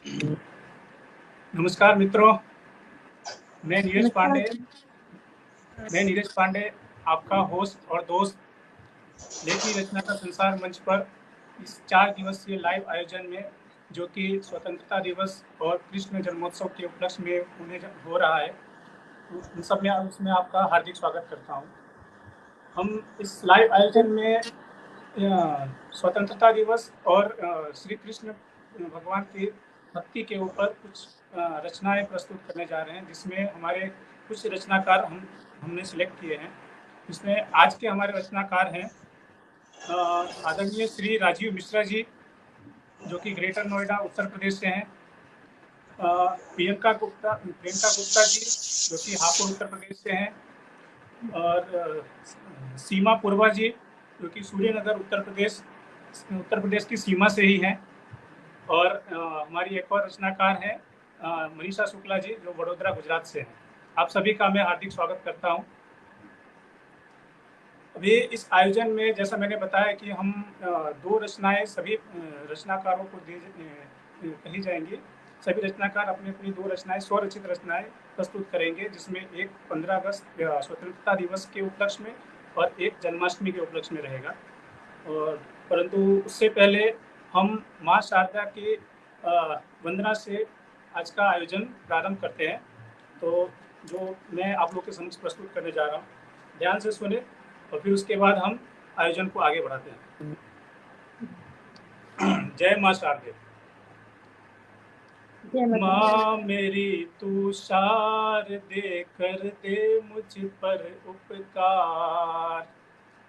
नमस्कार मित्रों, मैं नीरज पांडे आपका होस्ट और दोस्त लेखनी रचना का संसार मंच पर इस 4 दिवसीय लाइव आयोजन में, जो कि स्वतंत्रता दिवस और कृष्ण जन्मोत्सव के उपलक्ष्य में हो रहा है, उन सब में उसमें आपका हार्दिक स्वागत करता हूँ। हम इस लाइव आयोजन में स्वतंत्रता दिवस और श्री कृष्ण भगवान की भक्ति के ऊपर कुछ रचनाएं प्रस्तुत करने जा रहे हैं, जिसमें हमारे कुछ रचनाकार हमने सिलेक्ट किए हैं। इसमें आज के हमारे रचनाकार हैं आदरणीय श्री राजीव मिश्रा जी, जो कि ग्रेटर नोएडा उत्तर प्रदेश से हैं। प्रियंका गुप्ता जी, जो कि हापुड़ उत्तर प्रदेश से हैं। और सीमा पूर्वा जी, जो कि सूर्यनगर उत्तर प्रदेश की सीमा से ही हैं। और हमारी एक और रचनाकार हैं मनीषा शुक्ला जी, जो वडोदरा गुजरात से हैं। आप सभी का मैं हार्दिक स्वागत करता हूं। अभी इस आयोजन में जैसा मैंने बताया कि हम 2 रचनाएं सभी रचनाकारों को कही जाएंगी। सभी रचनाकार अपनी अपनी 2 रचनाएं, स्वरचित रचनाएं प्रस्तुत करेंगे, जिसमें एक 15 अगस्त स्वतंत्रता दिवस के उपलक्ष्य में और एक जन्माष्टमी के उपलक्ष्य में रहेगा। और परंतु उससे पहले हम माँ शारदा के वंदना से आज का आयोजन प्रारंभ करते हैं। तो जो मैं आप लोग के समक्ष प्रस्तुत करने जा रहा हूँ, ध्यान से सुने और फिर उसके बाद हम आयोजन को आगे बढ़ाते हैं। जय माँ शारदे। माँ मेरी तू शारदे, कर दे मुझ पर उपकार,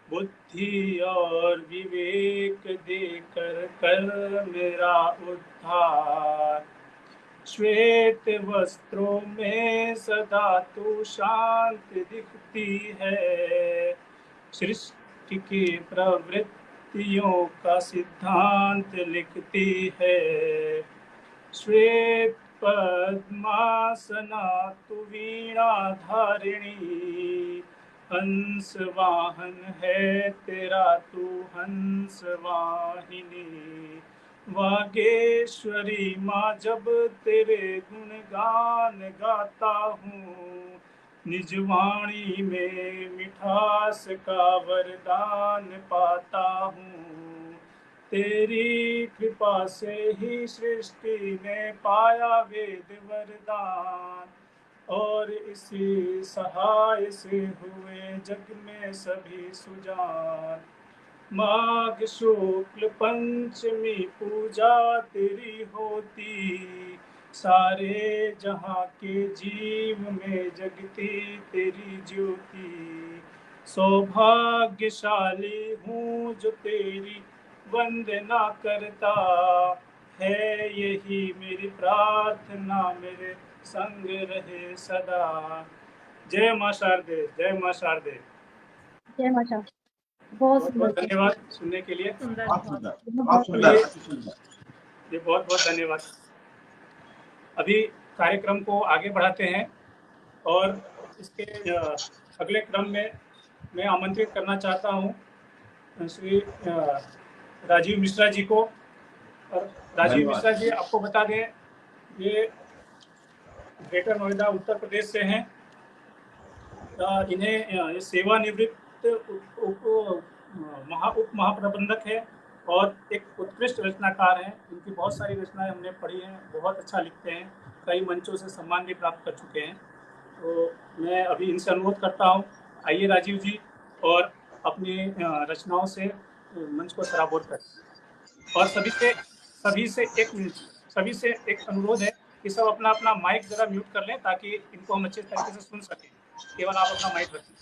बुद्धि और विवेक देकर कर मेरा उद्धार। श्वेत वस्त्रों में सदा तू शांत दिखती है, सृष्टि की प्रवृत्तियों का सिद्धांत लिखती है। श्वेत पद्मासना तू वीणा धारिणी, हंस वाहन है तेरा तू हंस वाहिनी। वागेश्वरी माँ, जब तेरे गुणगान गाता हूँ, निज वाणी में मिठास का वरदान पाता हूँ। तेरी कृपा से ही सृष्टि ने पाया वेद वरदान, और इसी सहाय से हुए जग में सभी सुजान। माघ शुक्ल पंचमी पूजा तेरी होती, सारे जहाँ के जीव में जगती तेरी ज्योति। सौभाग्यशाली हूँ जो तेरी वंदना करता है, यही मेरी प्रार्थना मेरे संग रहे सदा। जय माँ शारदे, जय माँ शारदे। जय माँ शारदे। बहुत बहुत धन्यवाद सुनने के लिए। ये बहुत बहुत धन्यवाद। अभी कार्यक्रम को आगे बढ़ाते हैं और इसके अगले क्रम में मैं आमंत्रित करना चाहता हूँ श्री राजीव मिश्रा जी को। और राजीव मिश्रा जी, आपको बता दें, ये ग्रेटर नोएडा उत्तर प्रदेश से हैं। इन्हें सेवानिवृत्त उप महाप्रबंधक है और एक उत्कृष्ट रचनाकार हैं। इनकी बहुत सारी रचनाएं हमने पढ़ी हैं, बहुत अच्छा लिखते हैं, कई मंचों से सम्मान भी प्राप्त कर चुके हैं। तो मैं अभी इनसे अनुरोध करता हूं, आइए राजीव जी, और अपनी रचनाओं से मंच को सराबोर करें। और सभी से एक अनुरोध है कि सब अपना अपना माइक जरा म्यूट कर लें, ताकि इनको हम अच्छे तरीके से सुन सकें। केवल आप अपना माइक रखें।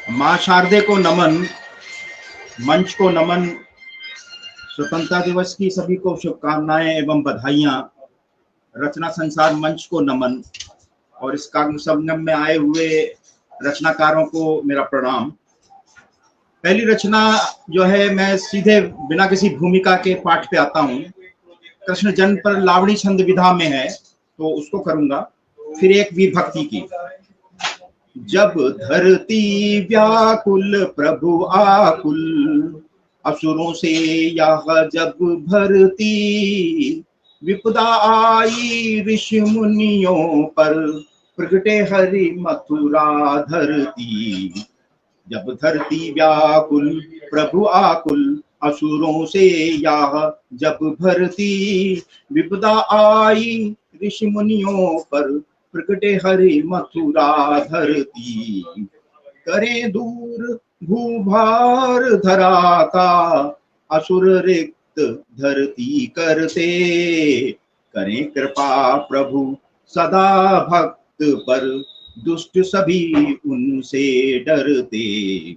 माँ शारदे को नमन, मंच को नमन, स्वतंत्रता दिवस की सभी को शुभकामनाएं एवं बधाइयां। रचना संसार मंच को नमन और इस काव्य संगम में आए हुए रचनाकारों को मेरा प्रणाम। पहली रचना जो है, मैं सीधे बिना किसी भूमिका के पाठ पे आता हूँ। कृष्ण जन्म पर लावणी छंद विधा में है, तो उसको करूंगा। फिर एक विभक्ति की। जब धरती व्याकुल प्रभु आकुल, असुरों से यह जब भरती, विपदा आई ऋषि मुनियों पर, प्रगटे हरि मथुरा धरती। जब धरती व्याकुल प्रभु आकुल, असुरों से यह जब भरती, विपदा आई ऋषि मुनियों पर, प्रगटे हरि मथुरा धरती। करें दूर भूभार धरा का, असुर रिक्त धरती करते। करें कृपा प्रभु सदा भक्त पर, दुष्ट सभी उनसे डरते।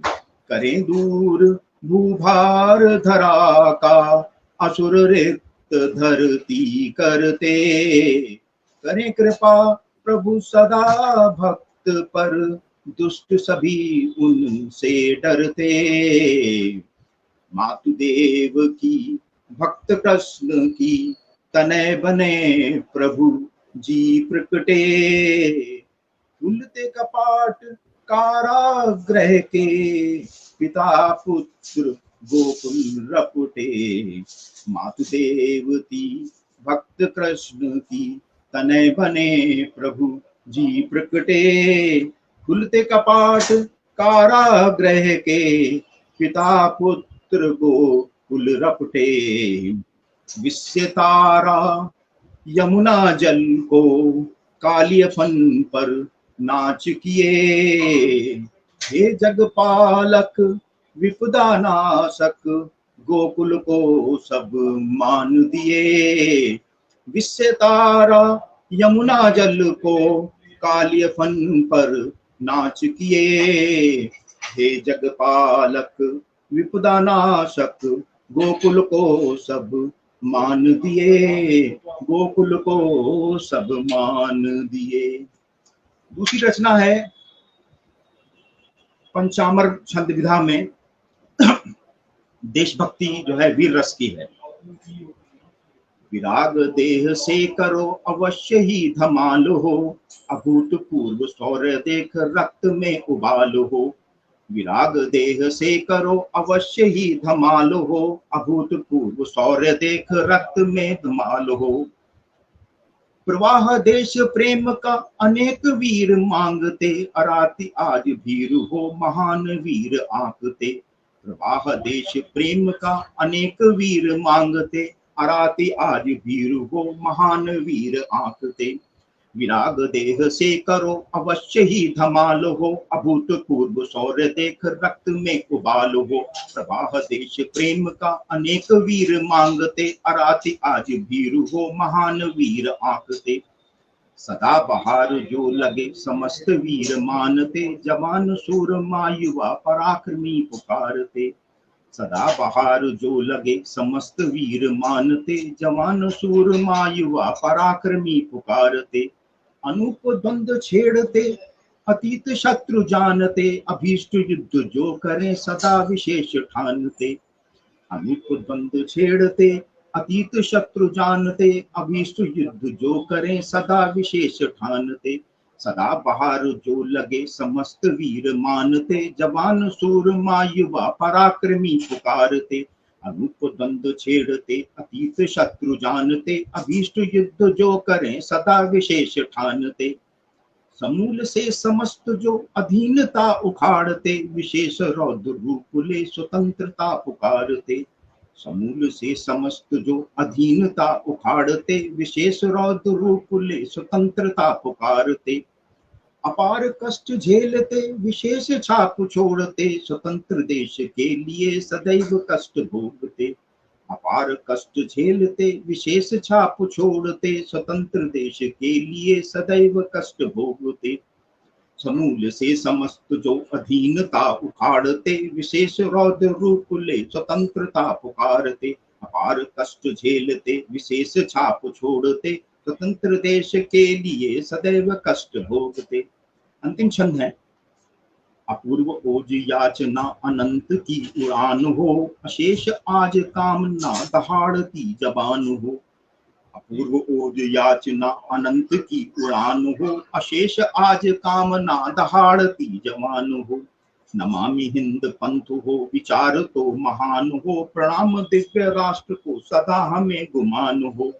करें दूर भूभार धरा का, असुर रिक्त धरती करते। करें कृपा प्रभु सदा भक्त पर, दुष्ट सभी उनसे डरते। मातुदेव की भक्त कृष्ण की, तनय बने प्रभु जी प्रकटे। खुलते कपाट कारागृह के, पिता पुत्र गोकुल रपटे। मातुदेव की भक्त कृष्ण की, तनय बने प्रभु जी प्रकटे। खुलते कपाट कारागृह के, पिता पुत्र गोकुल रपटे। विश्व तारा यमुना जल को, कालियफन पर नाच किए। हे जगपालक विपदा नाशक, गोकुल को सब मान दिए। विश्व तारा यमुना जल को, कालियफन पर नाच किए। हे जगपालक विपदा नाशक, गोकुल को सब मान दिए। गोकुल को सब मान दिए। दूसरी रचना है पंचामर छंद विधा में, देशभक्ति जो है वीर रस की है। विराग देह से करो अवश्य ही धमाल हो, अभूतपूर्व शौर्य देख रक्त में उबाल हो। विराग देह से करो अवश्य ही धमाल हो, अभूतपूर्व शौर्य देख रक्त में धमाल हो। प्रवाह देश प्रेम का अनेक वीर मांगते, अराती आज भीर हो महान वीर आंकते। प्रवाह देश प्रेम का अनेक वीर मांगते, अराती आज भीर हो महान वीर आंकते। विराग देह से करो अवश्य ही धमाल हो, अभूतपूर्व शौर्य देख रक्त में उबाल हो। प्रवाह देश प्रेम का अनेक वीर मांगते, अराती आज भीर हो महान वीर आंकते। सदा बहार जो लगे समस्त वीर मानते, जवान सूरमा युवा पराक्रमी पुकारते। सदा बहार जो लगे समस्त वीर मानते, जवान सूरमा युवा पराक्रमी पुकारते। अनूप द्वंद छेड़ते अतीत शत्रु जानते, अभीष्ट युद्ध जो करें सदा विशेष ठानते। अनूप द्वंद छेड़ते अतीत शत्रु जानते, अभीष्ट युद्ध जो करें सदा विशेष ठानते। सदा बहार जो लगे समस्त वीर मानते, जवान सूरमा युवा पराक्रमी पुकारते। अनूप द्वंद छेड़ते अतीत शत्रु जानते, अभीष्ट युद्ध जो करें सदा विशेष ठानते। समूल से समस्त जो अधीनता उखाड़ते, विशेष रौद्र रूप ले स्वतंत्रता पुकारते। समूल से समस्त जो अधीनता उखाड़ते, विशेष रौद्र रूप ले स्वतंत्रता पुकारते। अपार कष्ट झेलते विशेष छाप छोड़ते, स्वतंत्र देश के लिए सदैव कष्ट भोगते। अपार कष्ट झेलते विशेष छाप छोड़ते, स्वतंत्र देश के लिए सदैव कष्ट भोगते। समूल से समस्त जो अधीनता उखाड़ते, विशेष रौद्र रूप ले स्वतंत्रता पुकारते। अपार कष्ट झेलते विशेष छाप छोड़ते, स्वतंत्र देश के लिए सदैव कष्ट भोगते। अंतिम छंद है। अपूर्व ओज याचना अनंत की उड़ान हो, अशेष आज कामना दहाड़ती जबान हो। अपूर्व ओज याचना अनंत की उड़ान हो, अशेष आज कामना दहाड़ती जवान हो। नमामि हिंद पंथ हो विचार तो महान हो, प्रणाम दिव्य राष्ट्र को सदा हमें गुमान हो।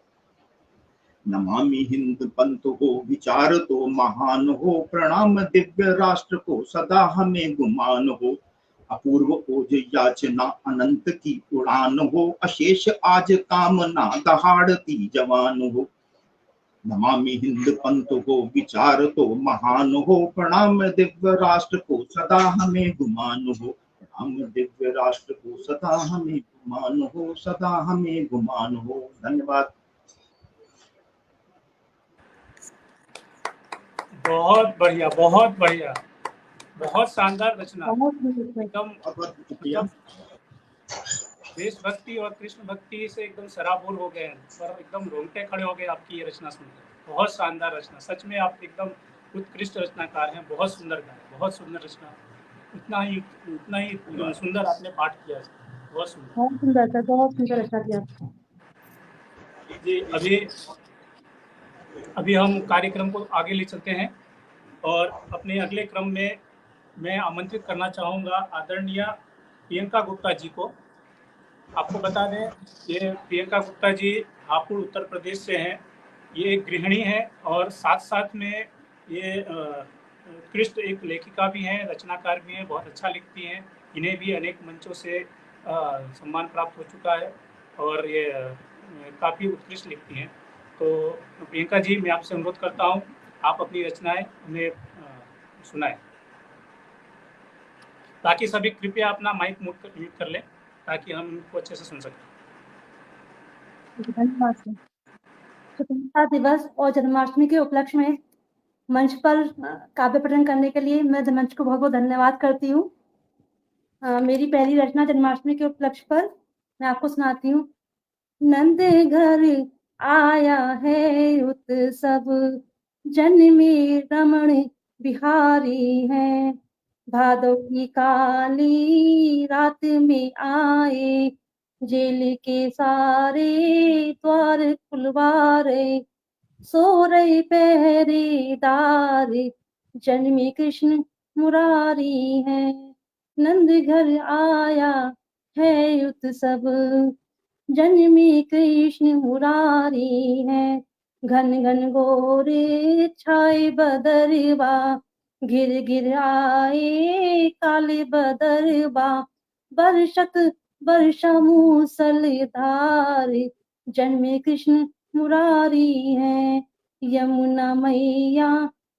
नमामि हिंद पंथ हो विचार तो महान हो, प्रणाम दिव्य राष्ट्र को सदा हमें गुमान हो। अपूर्व ओज याचना अनंत की उड़ान हो, अशेष आज कामना दहाड़ती जवान हो। नमामि हिंद पंथ हो विचार तो महान हो, प्रणाम दिव्य राष्ट्र को सदा हमें गुमान हो। प्रणाम दिव्य राष्ट्र को सदा हमें गुमान हो, सदा हमें गुमान हो। धन्यवाद। बहुत बढ़िया, बहुत बढ़िया, बहुत शानदार रचना, बहुत सुंदर। एकदम बहुत शुक्रिया। देशभक्ति और कृष्ण भक्ति से एकदम सराबोर हो गए हैं और एकदम रोंगटे खड़े हो गए आपकी ये रचना सुनकर। बहुत शानदार रचना, सच में आप एकदम उत्कृष्ट रचनाकार हैं। बहुत सुंदर गाए, बहुत सुंदर रचना, उतना ही सुंदर आपने पाठ किया है। बहुत सुंदर। बहुत सुंदर सर, बहुत सुंदर रचना किया। जी, अभी हम कार्यक्रम को आगे ले चलते हैं और अपने अगले क्रम में मैं आमंत्रित करना चाहूँगा आदरणीय प्रियंका गुप्ता जी को। आपको बता दें, ये प्रियंका गुप्ता जी हापुड़ उत्तर प्रदेश से हैं। ये एक गृहिणी हैं और साथ साथ में ये उत्कृष्ट एक लेखिका भी हैं, रचनाकार भी हैं, बहुत अच्छा लिखती हैं। इन्हें भी अनेक मंचों से सम्मान प्राप्त हो चुका है और ये काफ़ी उत्कृष्ट लिखती हैं। तो प्रियंका जी, मैं आपसे अनुरोध करता हूँ, आप अपनी रचनाएं हमें सुनाएं। ताकि सभी कृपया अपना माइक म्यूट कर लें ताकि हम इनको अच्छे से सुन सकें। धन्यवाद सर। स्वतंत्रता दिवस और जन्माष्टमी के उपलक्ष्य में मंच पर काव्य पठन करने के लिए मैं मंच को बहुत बहुत धन्यवाद करती हूँ। मेरी पहली रचना जन्माष्टमी के उपलक्ष्य पर मैं आपको सुनाती हूँ। नंद घर आया है उत्सव, जन्मे रमण बिहारी है। भादो की काली रात में आए, जेल के सारे द्वार खुलवारे। सो रहे पहरेदार, जन्मे कृष्ण मुरारी है। नंद घर आया है उत्सव, जन्मे कृष्ण मुरारी है। घन घन गोरे छाए बदरवा, गिर गिर आए काले बदरवा। बरसत वर्षा मूसलधार, जन्मे कृष्ण मुरारी है। यमुना मैया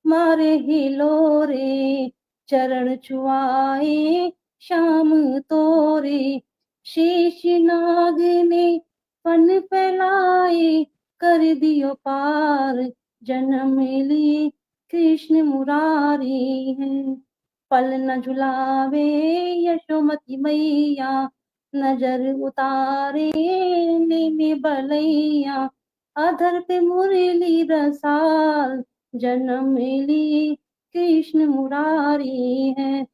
मारे हिलोरे, चरण छुआए श्याम तोरे। शेष नाग ने फन फैलाए, कर दियो पार, जन्म लिए कृष्ण मुरारी है। पल न झुलावे यशोमती मैया, नजर उतारे लेने बलैया। अधर पे मुरली रसाल, जन्म लिए कृष्ण मुरारी है।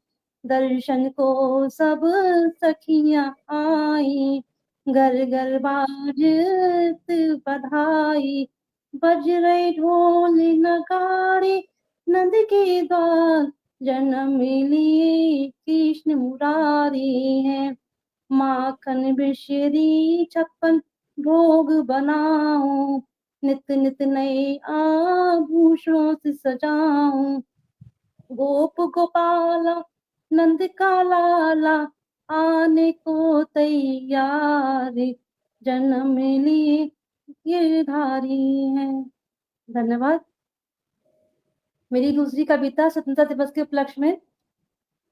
दर्शन को सब सखियां आई, घर घर बाजत बधाई। बज रहे ढोल नगाड़े नंद के द्वार, जन्म लिए कृष्ण मुरारी है। माखन मिश्री 56 भोग बनाऊं, नित नित नए आभूषणों से सजाऊं। गोप गोपाला नंद का लाला, आने को तैयार, जन्म लिए गिरधारी है। धन्यवाद। मेरी दूसरी कविता स्वतंत्रता दिवस के उपलक्ष्य में।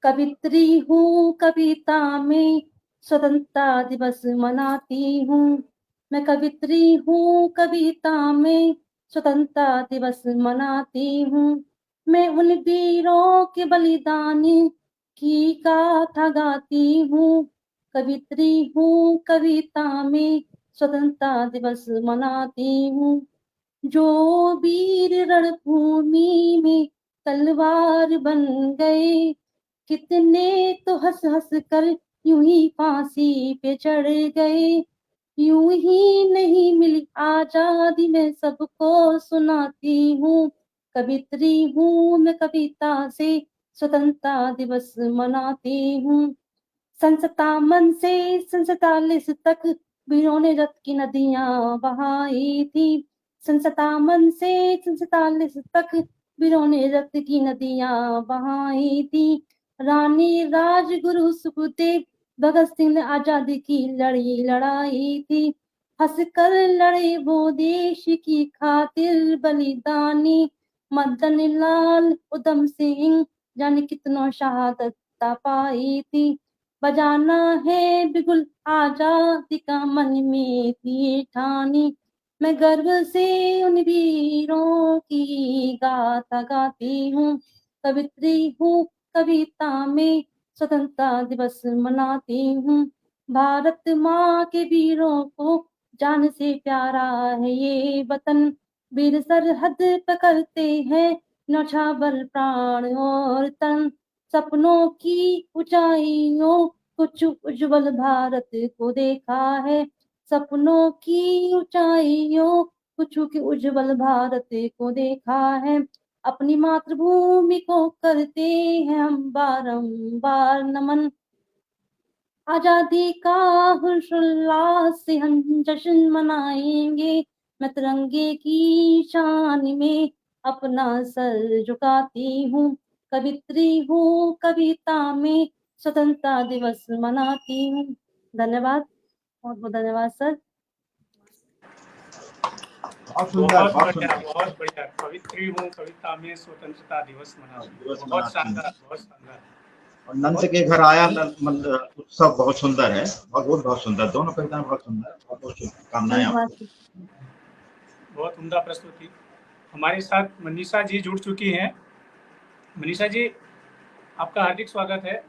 कवित्री हूँ कविता में, स्वतंत्रता दिवस मनाती हूँ। मैं कवित्री हूँ कविता में, स्वतंत्रता दिवस मनाती हूँ। मैं उन वीरों के बलिदान की गाथा गाती हूँ। कवित्री हूँ कविता में, स्वतंत्रता दिवस मनाती हूँ। जो वीर रणभूमि में तलवार बन गए, कितने तो हंस हंस कर यूं ही फांसी पे चढ़ गए। यूं ही नहीं मिली आजादी, मैं सबको सुनाती हूँ। कवित्री हूँ मैं कविता से, स्वतंत्रता दिवस मनाती हूँ। संसता मन से संसतालिस तक वीरों ने रक्त की नदियां बहाई थी। संसता मन से संसतालिस तक वीरों ने रक्त की नदियां बहाई थी। रानी राजगुरु सुखदेव भगत सिंह ने आजादी की लड़ाई थी। हंसकर लड़े वो देश की खातिर बलिदानी। मदन लाल उधम सिंह जाने कितनों शहादत पाई थी। बजाना है बिगुल आजादी का मन में थी ठानी। मैं गर्व से उन वीरों की गाथा गाती हूँ। कवित्री हूँ कविता में स्वतंत्रता दिवस मनाती हूँ। भारत माँ के वीरों को जान से प्यारा है ये वतन। वीर सरहद पकड़ते हैं न्यौछावर प्राण और तन। सपनों की ऊंचाइयों कुछ उज्जवल भारत को देखा है। सपनों की ऊंचाइयों कुछ उज्जवल भारत को देखा है। अपनी मातृभूमि को करते हैं हम बारंबार नमन। आजादी का हर्षोल्लास से हम जश्न मनाएंगे। मैं तिरंगे की शान में अपना सर झुकाती हूँ। कवित्री हूँ कविता में स्वतंत्रता दिवस मनाती हूँ। धन्यवाद, बहुत बहुत धन्यवाद सर। बहुत सुंदर, बहुत सुंदर। बहुत बढ़िया। कवित्री हूँ कविता में स्वतंत्रता दिवस मनाती हूँ। बहुत शानदार, बहुत शानदार। और नंद के घर आया उत्सव बहुत सुंदर है, बहुत सुंदर। दोनों कविताएं बहुत सुंदर। बहुत शुभकामनाएं आपको। बहुत उम्दा प्रस्तुति। हमारे साथ मनीषा जी जुड़ चुकी हैं। मनीषा जी, आपका हार्दिक स्वागत है।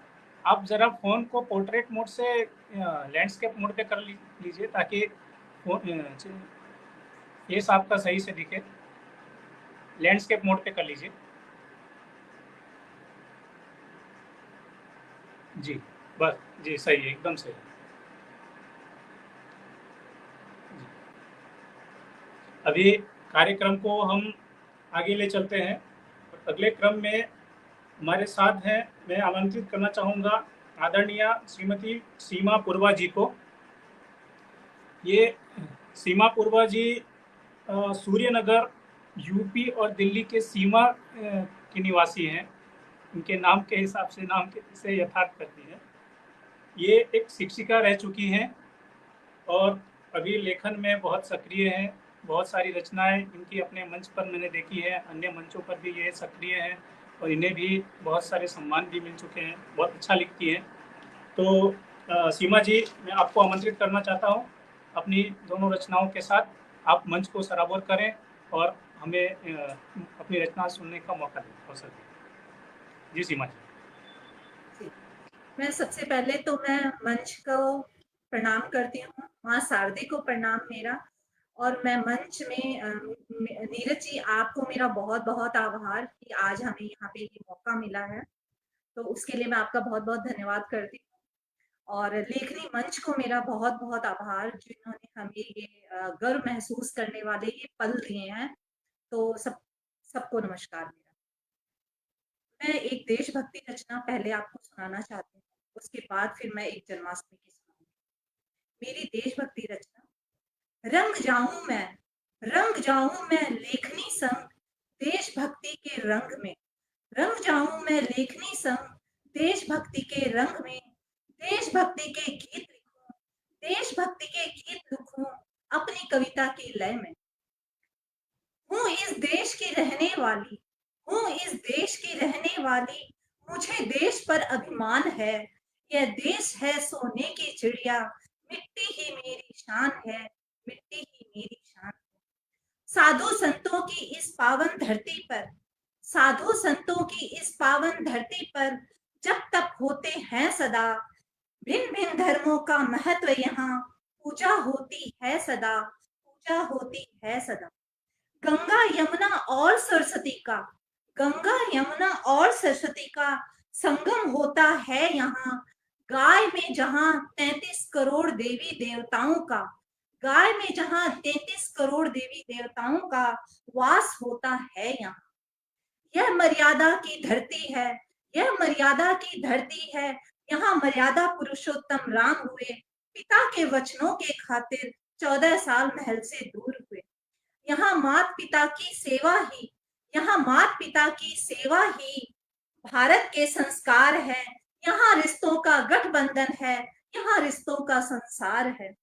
आप जरा फोन को पोर्ट्रेट मोड से लैंडस्केप मोड पे कर लीजिए ताकि फेस आपका सही से दिखे। लैंडस्केप मोड पे कर लीजिए जी। बस जी, सही है, एकदम सही। अभी कार्यक्रम को हम आगे ले चलते हैं और अगले क्रम में हमारे साथ हैं, मैं आमंत्रित करना चाहूँगा आदरणीय श्रीमती सीमा पूर्वा जी को। ये सीमा पूर्वा जी सूर्यनगर यूपी और दिल्ली के सीमा की निवासी हैं। उनके नाम के हिसाब से नाम से यथार्थ करती हैं। ये एक शिक्षिका रह चुकी हैं और अभी लेखन में बहुत सक्रिय हैं। बहुत सारी रचनाएं इनकी अपने मंच पर मैंने देखी है, अन्य मंचों पर भी ये सक्रिय हैं और इन्हें भी बहुत सारे सम्मान भी मिल चुके हैं। बहुत अच्छा लिखती हैं। तो सीमा जी, मैं आपको आमंत्रित करना चाहता हूँ अपनी दोनों रचनाओं के साथ। आप मंच को सराबोर करें और हमें अपनी रचना सुनने का मौका दें, अवसर दें। जी सीमा जी। मैं सबसे पहले तो मैं मंच को प्रणाम करती हूँ, माँ शारदे को प्रणाम मेरा। और मैं मंच में नीरज जी, आपको मेरा बहुत बहुत आभार कि आज हमें यहाँ पे ये मौका मिला है, तो उसके लिए मैं आपका बहुत बहुत धन्यवाद करती हूँ। और लेखनी मंच को मेरा बहुत बहुत आभार जिन्होंने हमें ये गर्व महसूस करने वाले ये पल दिए हैं। तो सबको नमस्कार मेरा। मैं एक देशभक्ति रचना पहले आपको सुनाना चाहती हूँ, उसके बाद फिर मैं एक जन्माष्टमी की सुनाऊंगी। मेरी देशभक्ति रचना। रंग जाऊं मैं लेखनी संग देशभक्ति के रंग में। रंग जाऊं मैं लेखनी संग देशभक्ति के रंग में। देशभक्ति के गीत लिखूं, देशभक्ति के गीत लिखूं अपनी कविता की लय में। हूँ इस देश की रहने वाली, हूँ इस देश की रहने वाली, मुझे देश पर अभिमान है। यह देश है सोने की चिड़िया, मिट्टी ही मेरी शान है, मिट्टी ही मेरी शान है। साधु संतों की इस पावन धरती पर, साधु संतों की इस पावन धरती पर जब तक होते हैं सदा, भिन्न भिन्न धर्मों का महत्व यहाँ पूजा होती है सदा, पूजा होती है सदा। गंगा यमुना और सरस्वती का, गंगा यमुना और सरस्वती का संगम होता है यहाँ। गाय में जहाँ 33 करोड़ देवी देवताओं का, गाय में जहाँ 33 करोड़ देवी देवताओं का वास होता है यहाँ। यह मर्यादा की धरती है, यह मर्यादा की धरती है, यहाँ मर्यादा पुरुषोत्तम राम हुए, पिता के वचनों के खातिर 14 साल महल से दूर हुए। यहाँ मात पिता की सेवा ही, यहाँ मात पिता की सेवा ही भारत के संस्कार है। यहाँ रिश्तों का गठबंधन है, यहाँ रिश्तों का संसार है।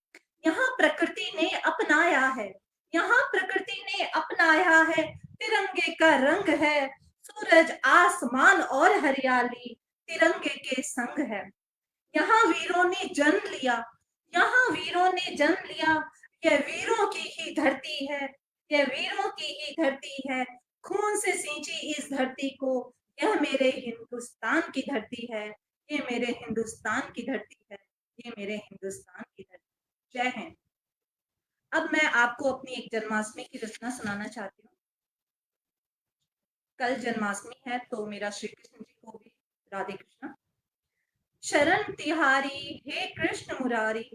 यहाँ प्रकृति ने अपनाया है, यहाँ प्रकृति ने अपनाया है, तिरंगे का रंग है, सूरज आसमान और हरियाली तिरंगे के संग है। यहाँ वीरों ने जन्म लिया, यहाँ वीरों ने जन्म लिया, यह वीरों की ही धरती है, यह वीरों की ही धरती है, खून से सींची इस धरती को, यह मेरे हिंदुस्तान की धरती है, ये मेरे हिंदुस्तान की धरती है, ये मेरे हिंदुस्तान की धरती। जय हिंद। अब मैं आपको अपनी एक जन्माष्टमी की रचना सुनाना चाहती हूँ। कल जन्माष्टमी है तो मेरा श्री कृष्ण जी को भी राधे कृष्ण। शरण तिहारी हे कृष्ण मुरारी,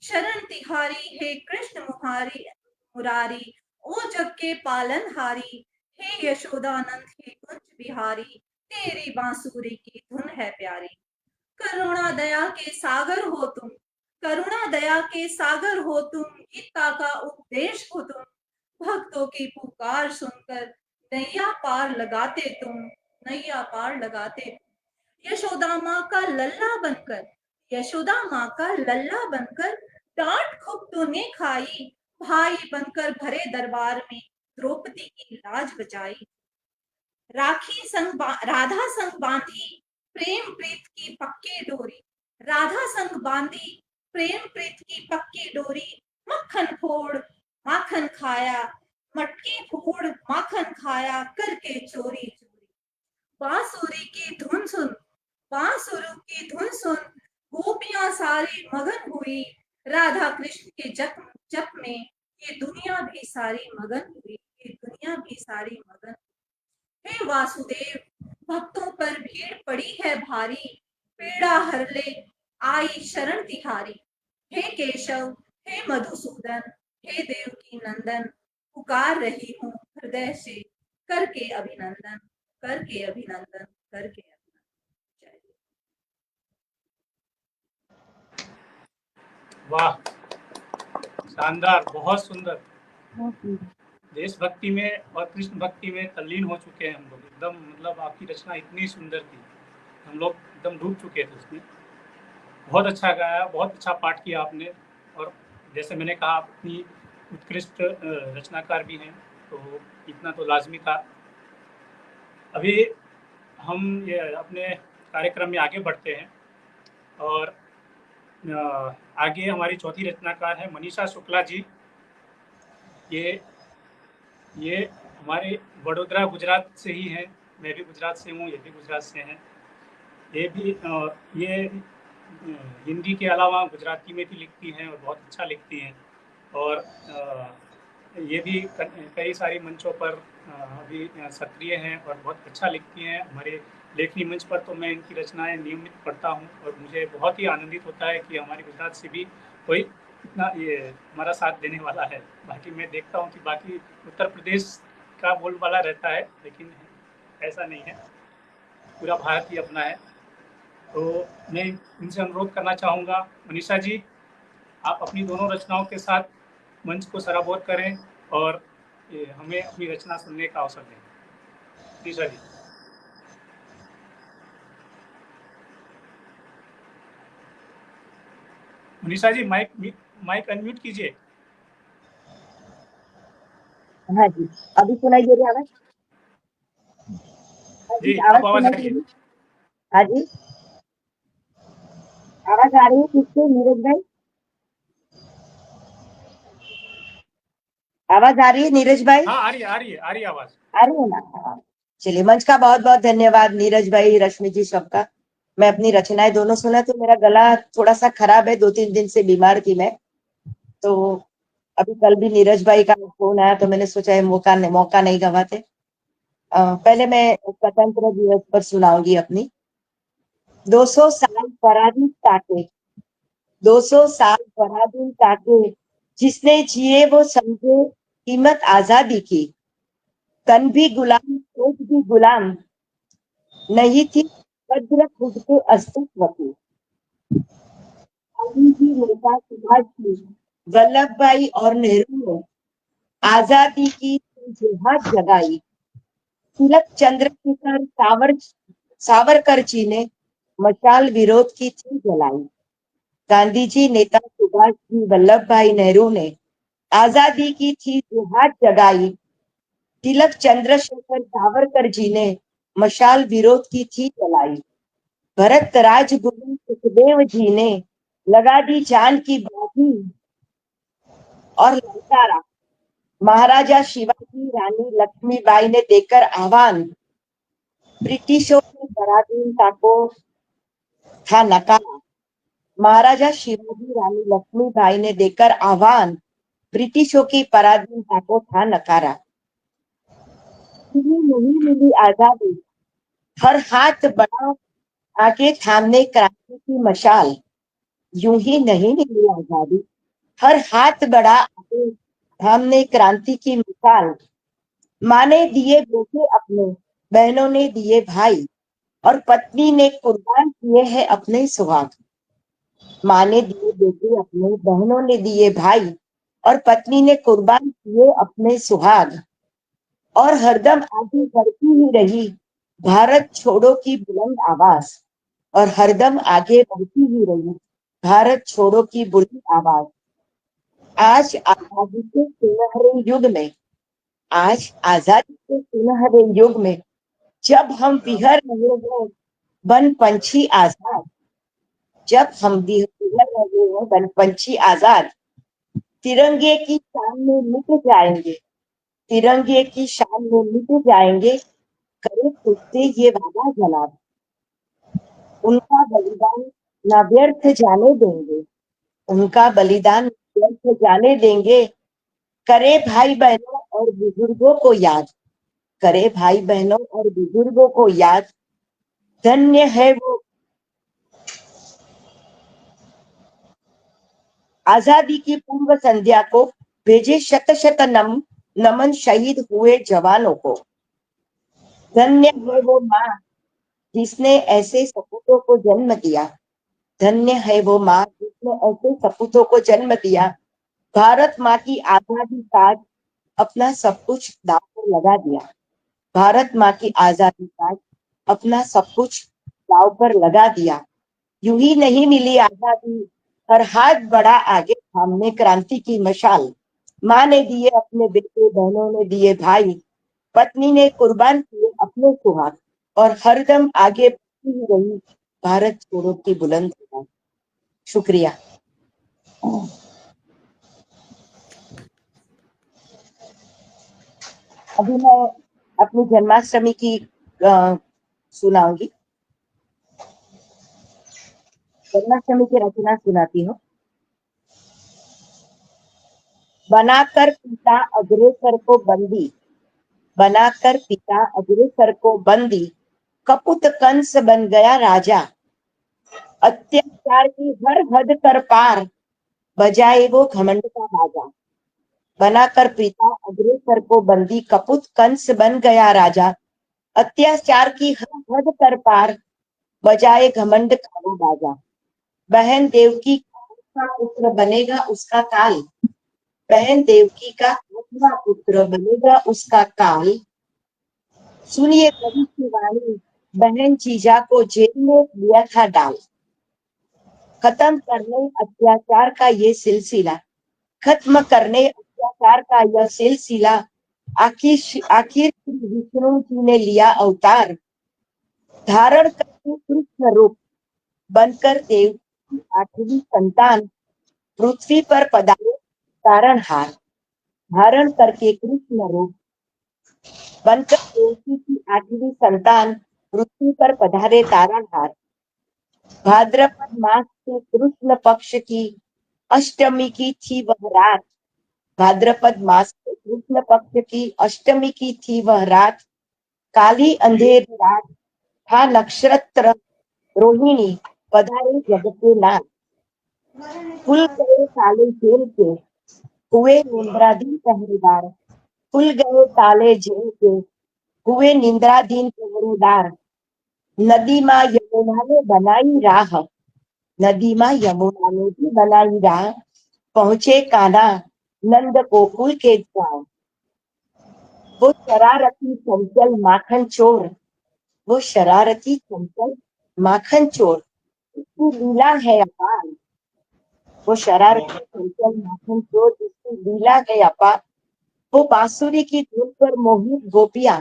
शरण तिहारी हे कृष्ण मुरारी, ओ जग के पालनहारी, हे यशोदानंद हे कुंज बिहारी, तेरी बांसुरी की धुन है प्यारी। करुणा दया के सागर हो तुम, करुणा दया के सागर हो तुम, गीता का उपदेश हो तुम, भक्तों की पुकार सुनकर नैया पार लगाते तुम, नैया पार लगाते तुम। यशोदा माँ का लल्ला बनकर, यशोदा माँ का लल्ला बनकर, डांट खूब तूने खाई, भाई बनकर भरे दरबार में द्रौपदी की लाज बचाई। राधा संग बांधी प्रेम प्रीत की पक्की डोरी, राधा संग बांधी प्रेम प्रीत की पक्की डोरी, मक्खन फोड़ माखन खाया, मटकी फोड़ माखन खाया, करके चोरी चोरी। बांसुरी की धुन सुन, बांसुरी की धुन सुन, गोपियां सारी मगन हुई, राधा कृष्ण के जप में ये दुनिया भी सारी मगन हुई, ये दुनिया भी सारी मगन। हे वासुदेव, भक्तों पर भीड़ पड़ी है भारी, पीड़ा हर ले आई शरण तिहारी। हे केशव, हे मधुसूदन, हे देवकी नंदन, पुकार रही हूँ हृदय से, करके अभिनंदन, करके अभिनंदन, करके अभिनंदन। जय वाह, शानदार, बहुत सुंदर। देशभक्ति में और कृष्ण भक्ति में तल्लीन हो चुके हैं हम लोग एकदम। मतलब आपकी रचना इतनी सुंदर थी, हम लोग एकदम डूब चुके थे उसमें। बहुत अच्छा गाया, बहुत अच्छा पाठ किया आपने। और जैसे मैंने कहा, आप इतनी उत्कृष्ट रचनाकार भी हैं, तो इतना तो लाजमी था। अभी हम ये अपने कार्यक्रम में आगे बढ़ते हैं और आगे हमारी चौथी रचनाकार है मनीषा शुक्ला जी। ये हमारे वडोदरा गुजरात से ही हैं। मैं भी गुजरात से हूँ, ये भी गुजरात से हैं। ये हिंदी के अलावा गुजराती में भी लिखती हैं और बहुत अच्छा लिखती हैं। और ये भी कई सारी मंचों पर अभी सक्रिय हैं और बहुत अच्छा लिखती हैं। हमारे लेखनी मंच पर तो मैं इनकी रचनाएं नियमित पढ़ता हूँ और मुझे बहुत ही आनंदित होता है कि हमारे गुजरात से भी कोई इतना ये हमारा साथ देने वाला है। बाकी मैं देखता हूँ कि बाकी उत्तर प्रदेश का बोलबाला रहता है, लेकिन ऐसा नहीं है, पूरा भारत ही अपना है। तो मैं इनसे अनुरोध करना चाहूँगा, मनीषा जी, आप अपनी दोनों रचनाओं के साथ मंच को सराबोर करें और हमें अपनी रचना सुनने का अवसर दें। मनीषा जी। मनीषा जी, माइक अनम्यूट कीजिए। हाँ जी, अभी सुनाई दे रही है आवाज? हाँ जी, आवाज अब आवाज सुनाई आ रही दे है। रही है? हाँ जी, आवाज आ रही है किससे नीरज भाई? आवाज आ रही है नीरज भाई? हाँ, आ रही है आवाज। आ रही है ना? हाँ। चलिए, मंच का बहुत बहुत धन्यवाद नीरज भाई, रश्मि जी, सबका। मैं अपनी रचनाएं दोनों सुना, तो मेरा गला थोड़ा सा खराब है, 2-3 दिन से बीमार थी मैं। तो अभी कल भी नीरज भाई का फोन आया, तो मैंने सोचा है मौका नहीं गवाते। पहले मैं स्वतंत्र दिवस पर सुनाऊंगी अपनी। 200 साल पराधीन ताके, 200 साल पराधीन ताके, जिसने जिए वो समझे कीमत आजादी की। तन भी गुलाम, सोच भी गुलाम, नहीं थी वज्र खुद के अस्तित्व की। गांधी जी, नेता सुभाष जी, वल्लभ भाई और नेहरू ने आजादी की जिहाद जगाई। तिलक चंद्रशेखर सावरकर जी ने मशाल विरोध की थी जलाई। गांधी जी, नेता सुभाष जी, वल्लभ भाई नेहरू ने आजादी की थी जिहाद जगाई। तिलक चंद्रशेखर सावरकर जी ने मशाल विरोध की थी जलाई। भरत राजगुरु सुखदेव जी ने लगा दी जान की बाजी और ललकारा। महाराजा शिवाजी, रानी लक्ष्मीबाई ने देकर आह्वान, ब्रिटिशों की पराधीनता को था नकारा। महाराजा शिवाजी, रानी लक्ष्मीबाई ने देकर आह्वान, ब्रिटिशों की पराधीनता को था नकारा। नहीं मिली आजादी, हर हाथ बढ़ा आगे थामने क्रांति की मशाल। यूं ही नहीं मिली आजादी, हर हाथ बढ़ा आगे थामने क्रांति की मिसाल। माँ ने दिए बेटे अपने, बहनों ने दिए भाई, और पत्नी ने कुर्बान किए हैं अपने सुहाग। माँ ने दिए बेटे अपने, बहनों ने दिए भाई, और पत्नी ने कुर्बान किए अपने सुहाग। और हरदम आगे बढ़ती ही रही भारत छोड़ो की बुलंद आवाज। और हरदम आगे बढ़ती ही रही भारत छोड़ो की बुलंद आवाज। आज आजादी के सुनहरे युग में, आज आजादी के सुनहरे युग में, जब हम बिहर रहे हैं वन पंछी आजाद, जब हम बिहर रहे हैं वन पंछी आजाद, तिरंगे की शान में मिट जाएंगे, तिरंगे की शान में मिट जाएंगे, करे तुझसे ये वादा जनाब। उनका बलिदान न व्यर्थ जाने देंगे, उनका बलिदान व्यर्थ जाने देंगे। करे भाई बहनों और बुजुर्गों को याद, करे भाई बहनों और बुजुर्गों को याद। धन्य है वो आजादी की पूर्व संध्या को, भेजे शत शत नमन शहीद हुए जवानों को। धन्य है वो माँ जिसने ऐसे सपूतों को जन्म दिया, धन्य है वो माँ जिसने ऐसे सपूतों को जन्म दिया। भारत माँ की आजादी का अपना सब कुछ दांव पर लगा दिया, भारत माँ की आजादी का अपना सब कुछ दांव पर लगा दिया। यूं ही नहीं मिली आजादी, हर हाथ बढ़ा आगे थामने क्रांति की मशाल। माँ ने दिए अपने बेटे, बहनों ने दिए भाई, पत्नी ने कुर्बान किए अपने सुहाग। और हरदम आगे बढ़ती ही रही भारत छोड़ो की बुलंद आवाज। शुक्रिया। अभी मैं अपनी जन्माष्टमी की सुनाऊंगी, जन्माष्टमी की रचना सुनाती हूँ। बनाकर पिता अग्रेसर को बंदी, बनाकर पिता अग्रेसर को बंदी, कपूत कंस बन गया राजा। अत्याचार की हर हद कर पार, बजाए वो घमंड का बाजा। बनाकर पिता अग्रेसर को बंदी, कपूत कंस बन गया राजा। अत्याचार की हर हद कर पार, बजाए घमंड का वो बाजा। बहन देवकी का पुत्र बनेगा उसका काल, बहन देवकी का आठवां पुत्र बनेगा उसका काल। सुनिए कवि की वाणी, बहन जीजा को जेल में लिया था डाल। खत्म करने अत्याचार का ये सिलसिला, खत्म करने अत्याचार का यह सिलसिला। आखिर विष्णु जी ने लिया अवतार, धारण करके कृष्ण रूप, बनकर देव की आठवीं संतान। पृथ्वी पर पधारे तारणहार, धारण करके कृष्ण रूप, बनकर देवकी की आठवीं संतान। पृथ्वी पर पधारे तारणहार। भाद्रपद मास के कृष्ण पक्ष की अष्टमी की थी वह रात, भाद्रपद मास के कृष्ण पक्ष की अष्टमी की थी वह रात। काली अंधेरी रात, था नक्षत्र रोहिणी, पधारे जग के नाथ। खुल गए ताले जेल के, हुए निंद्राधीन पहरेदार। खुल गए ताले जेल के, हुए निंद्राधीन पहरेदार। नदी माँ उन्होंने बनाई राह, नदी माँ यमुना ने भी बनाई राह, पहुंचे कान्हा नंद गोकुल के गांव। वो शरारती चंचल माखन चोर, वो शरारती चंचल माखन चोर, इसकी लीला है अपार। वो शरारती चंचल माखन चोर, इसकी लीला है अपार। वो बांसुरी की धुन पर मोहित गोपियां,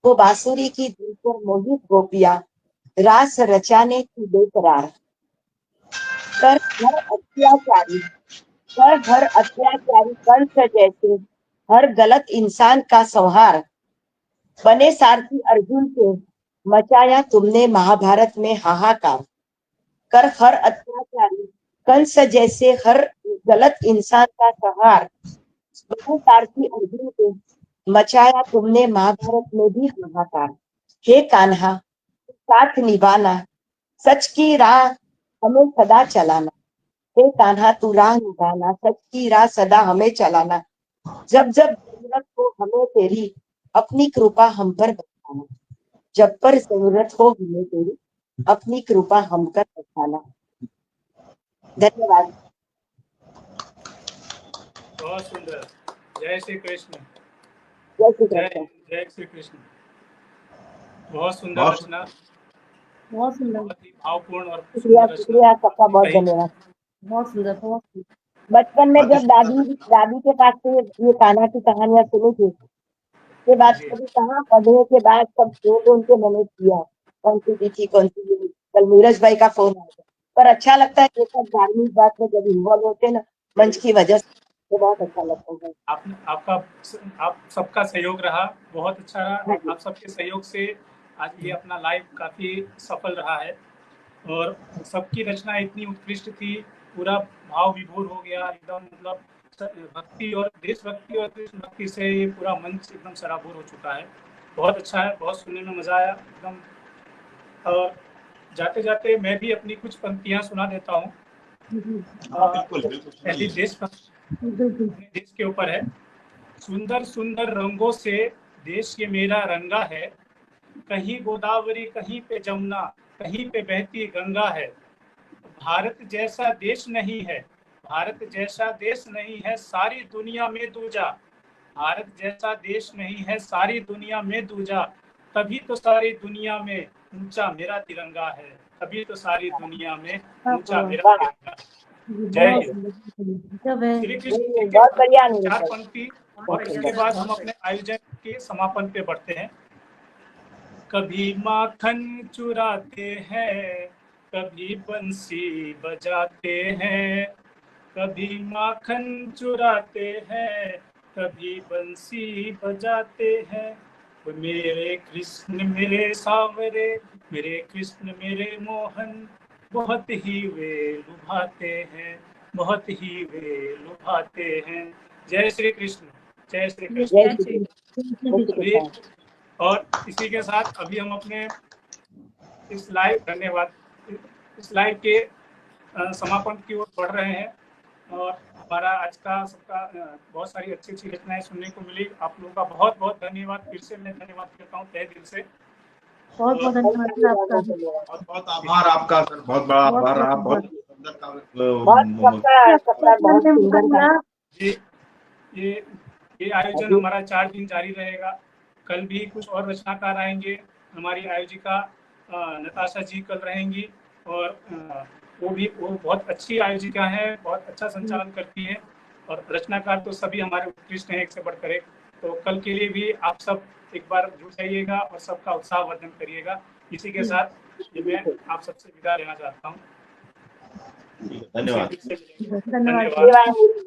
वो बांसुरी की धुन पर मोहित गोपियां, रास रचाने की बेकरार। कर हर अत्याचारी, कर हर अत्याचारी कंस जैसे, हर गलत इंसान का संहार। बने सारथी अर्जुन के, मचाया तुमने महाभारत में हाहाकार। कर हर अत्याचारी कंस जैसे, हर गलत इंसान का संहार। बने सारथी अर्जुन के, मचाया तुमने महाभारत में भी हाहाकार। हे कान्हा साथ निभाना, सच की राह हमें सदा चलाना। हे कान्हा तू राह निभाना, सच की राह सदा हमें चलाना। जब जब जरूरत हो हमें तेरी, अपनी कृपा हम पर बरसाना। जब पर जरूरत हो हमें तेरी, अपनी कृपा हम पर बरसाना। धन्यवाद। बहुत सुंदर। जय श्री कृष्ण। जय श्री जय कृष्ण। जय श्री कृष्ण। बहुत सुंदर बहुत रचना, बहुत सुंदर, बहुत ही भावपूर्ण और शुक्रिया, सुंदर रचना। शुक्रिया सबका, बहुत कही धन्यवाद। बहुत सुंदर, बहुत सुंदर। बचपन में अति जब दादी दादी के पास से ये कान्हा की कहानियां सुनी थी, के बाद जी। कभी कहाँ पढ़ने के बाद सब ढूंढ के मैंने किया, कौन सी तिथि कौन सी नहीं। कल नीरज भाई का फोन आया था, पर अच्छा लगता है ये सब धार्मिक बात में जब इन्वॉल्व होते हैं ना मंच की वजह से, तो बहुत अच्छा लगता है। आप सबका सहयोग रहा, बहुत अच्छा हाँ रहा। जी। आप सबके सहयोग से आज ये अपना लाइव काफी सफल रहा है और सबकी रचना इतनी उत्कृष्ट थी, पूरा भाव विभोर हो गया एकदम, मतलब भक्ति और देशभक्ति और कृष्ण भक्ति से ये पूरा मंच एकदम सराबोर हो चुका है। बहुत अच्छा है, बहुत सुनने में मजा आया एकदम। और जाते जाते मैं भी अपनी कुछ पंक्तियां सुना देता हूँ। हाँ बिल्कुल बिल्कुल पहली सुनाइए। देश के ऊपर है। सुंदर सुंदर रंगों से देश ये मेरा रंगा है, कहीं गोदावरी कहीं पे जमुना, कहीं पे बहती गंगा है। भारत जैसा देश नहीं है, भारत जैसा देश नहीं है सारी दुनिया में दूजा। भारत जैसा देश नहीं है सारी दुनिया में दूजा, तभी तो सारी दुनिया में ऊंचा मेरा तिरंगा है, तभी तो सारी दुनिया में ऊंचा मेरा तिरंगा है। जय बहुत हिंद। सुंदर, श्री कृष्ण जी के बहुत बढ़िया नीरज चार भाई, पंक्ति और बहुत इसके सुंदर। बाद हम अपने आयोजन के समापन पे बढ़ते हैं। कभी माखन चुराते हैं, कभी बंसी बजाते हैं, कभी माखन चुराते हैं, कभी बंसी बजाते हैं। वो मेरे कृष्ण मेरे सावरे, मेरे कृष्ण मेरे मोहन, बहुत ही वे लुभाते हैं, बहुत ही वे लुभाते हैं। जय श्री कृष्ण। जय श्री कृष्ण। जय श्री कृष्ण, जय श्री अभी कृष्ण। और इसी के साथ अभी हम अपने इस लाइव धन्यवाद इस लाइव के समापन की ओर बढ़ रहे हैं और हमारा आज का सबका बहुत सारी अच्छी अच्छी रचनाएं सुनने को मिली। आप लोगों का बहुत बहुत धन्यवाद। फिर से मैं धन्यवाद करता हूँ तहे दिल से। बहुत बहुत धन्यवाद सर आपका भी। बहुत बहुत आभार आपका सर, बहुत बड़ा बहुत आभार रहा। बहुत बहुत सुंदर बहुत सबका सबका बहुत सुंदर था। ये ये ये आयोजन अभी हमारा 4 दिन जारी रहेगा। कल भी कुछ और रचनाकार आएंगे। हमारी आयोजिका नताशा जी कल रहेंगी और वो बहुत अच्छी आयोजिका हैं, बहुत अच्छा संचालन करती हैं और रचनाकार तो सभी हमारे उत्कृष्ट हैं, एक से बढ़कर एक। तो कल के लिए भी आप सब एक बार जुट जाइएगा और सबका उत्साहवर्धन करिएगा। इसी के साथ ये मैं आप सबसे विदा लेना चाहता हूँ। धन्यवाद। धन्यवाद। धन्यवाद।